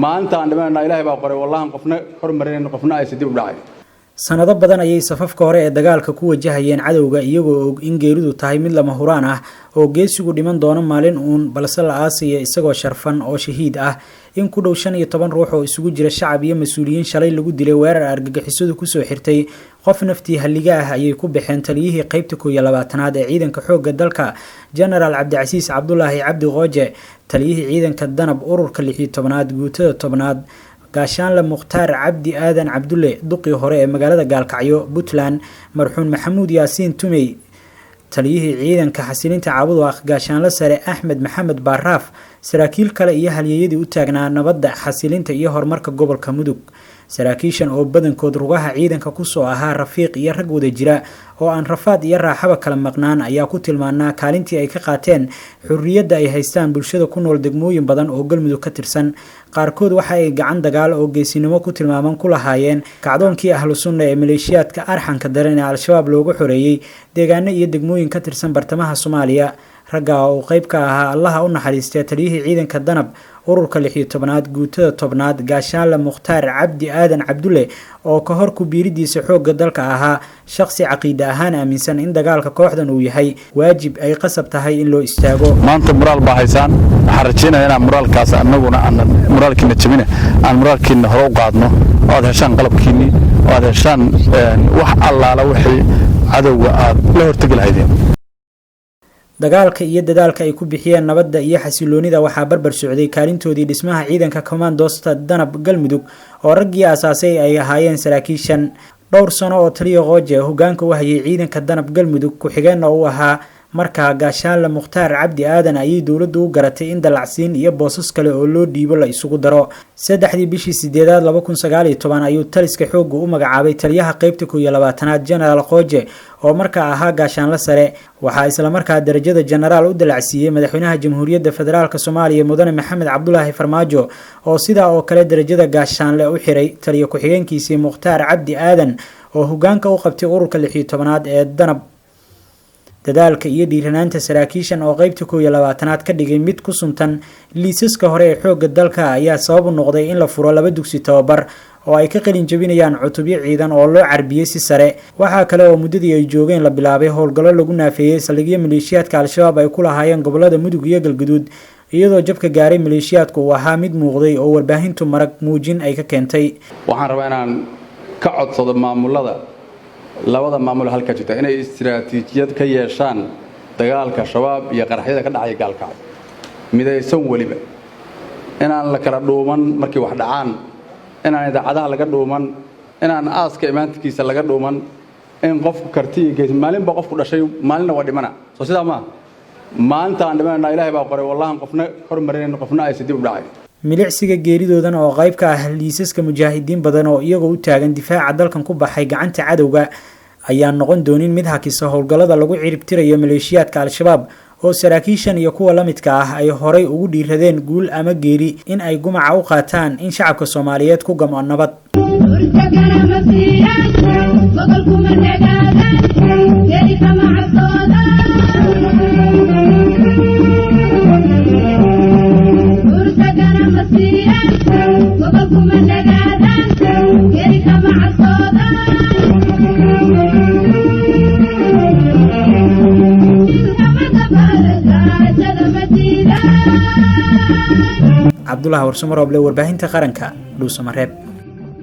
maanta aan dhimanayna ilaahay baa qoray wallahi qofna hormarin qofna ay sidii u dhacay sanado badan ayay safafka hore ee dagaalka ku wajahayeen cadawga iyagoo og in geeridu tahay mid lama huraan ah oo geesigu dhiman doono maalin uun balse la aasaya isagoo sharfan oo shahiid ah in ku dhow 15 ruux oo isugu jira shacab iyo mas'uuliyiin shalay lagu dilay weerar argagixisadu ku soo xirtay qof naftii haliga ah ayay ku baxeen taliyihii qaybta 12aad ee ciidanka xoogga dalka General Cabdicasiis Cabdullaahi Cabdi Qooje taliyihii ciidanka danab ururka 16aad guutada 10aad gaashaan la Mukhtaar Cabdi Aadan Cabdulle duqii hore ee magaalada Gaalkacyo Puntland marxuun Maxamuud Yaasiin Tumey taliyihii ciidanka xasilinta caabud gaashaan la sare Axmed Maxamed Barraaf saraakiil kale iyo halyeeyadii u taagnaa nabadda xasilinta iyo horumarka gobolka Mudug saraakiishan oo badankood rugaha ciidanka ku soo ahaa rafiiq iyo rag wada jira oo aan rafaad iyo raaxaba kala maqnaan ayaa ku tilmaanaa kaalintii ay ka qaateen xurriyadda ay haystaan bulshada ku nool degmooyin badan oo galmudug ka tirsan qaarkood waxa ay gacan dagaal oo geesinimo ku tilmaaman ku lahaayeen kacdoonkii ahlu sunna ee maleeshiyaadka arxanka daran ee al-shabaab loogu xoreeyay deegaano iyo degmooyin ka tirsan bartamaha Soomaaliya ragga oo qayb ka ahaa Allah u naxariistay taliyihii ciidanka danab ururka 16aad guutada 10aad gaashaan la Mukhtaar Cabdi Aadan Cabdulle oo ka hor ku biiridiisa xoogga dalka ahaa shakhsi caqiida ahaan aaminsan in dagaalka kooxdan uu yahay waajib ay qasab tahay in loo istaago maanta moraal baahaysan waxaan rajaynayaa in moraalkaas annaguna aan moraalkiina jabina aan moraalkiina hor u qaadno oo aad heshaan qalabkiini oo aad heshaan wax allaala wixii cadawga aad la hortagi lahaydeen dagaalka iyo dadaalka ay ku bixiyeen nabadda iyo xasiloonida waxaa barbar socday kaalintoodii dhismaha ciidanka commandosta danab galmudug oo raggii aasaasay ay ahaayeen saraakiishan dhowr sano oo taliya Qooje hoggaanka u hayay ciidanka danab galmudug ku xigeenna uu ahaa markaa gaashaan la Mukhtaar Cabdi Aadan ayay dawladdu u garatay in dalacsiin iyo boosas kale oo loo dhiibo la isugu daro 3 bishii 8aad 2019 ayuu taliska xoogga u magacaabay taliyaha qaybta 12aad General Qooje oo markaa ahaa gaashaan la sare waxa isla markaa darajada general u dalacsiiyay madaxweynaha Jamhuuriyadda Federaalka Soomaaliya Mudane Maxamed Cabdullaahi Farmaajo oo sida oo kale darajada gaashaan la u xiray taliya ku xigeenkiisii Mukhtaar Cabdi Aadan oo hoggaanka u qabtay ururka 16aad ee danab dadaalka iyo dhiiranaanta saraakiishan oo qaybta 12aad ka dhigay mid ku suntan liisaska hore ee xoogga dalka ayaa sabab u noqday in la furo 2 dugsi tababar oo ay ka qalin jabinayaan cutubyo ciidan oo loo carbiyay si sare waxa kale oo muddadii ay joogeen la bilaabay howlgallo lagu naafeeyay saldhigyo maleeshiyaadka al-shabaab ay ku lahaayeen gobolada Mudug iyo Galgaduud iyadoo jabka gaaray maleeshiyaadku uu ahaa mid muuqday oo warbaahintu marag muujin ay ka keentay waxaan rabaa inaan ka codsado maamulada labada maamul halka jirta inay istiraatiijiyad ka yeeshaan dagaalka shabaab iyo qaraxyada ka dhacay Gaalkacyo midaysan waliba inaan la kala dhuuman markii wax dhacaan inaan idaacadaha laga dhuuman inaan aaska imaantiisa laga dhuuman in qofku kartiga maalin ba qofku dhashay maalina waa dhimana soo sida ma maanta aan dhimanayna ilaahay baa qoray wallahi qofna hormarin qofna ay sidii u dhacay milicsiga geeridoodan oo qayb ka ah liisaska mujaahidiin badan oo iyagu u taagan difaaca dalkan ku baxay gacanta cadawga ayaa noqon doonin mid hakisa howlgallada lagu cirib tirayo maleeshiyaadka al-shabaab oo saraakiishan iyo kuwa la midka ah ay horay ugu dhiiradeen guul ama geeri in ay gumaca u qaataan in shacabka Soomaaliyeed ku gamo nabad Abdullah Warsumaroble warbaahinta qaranka Dhuusamareeb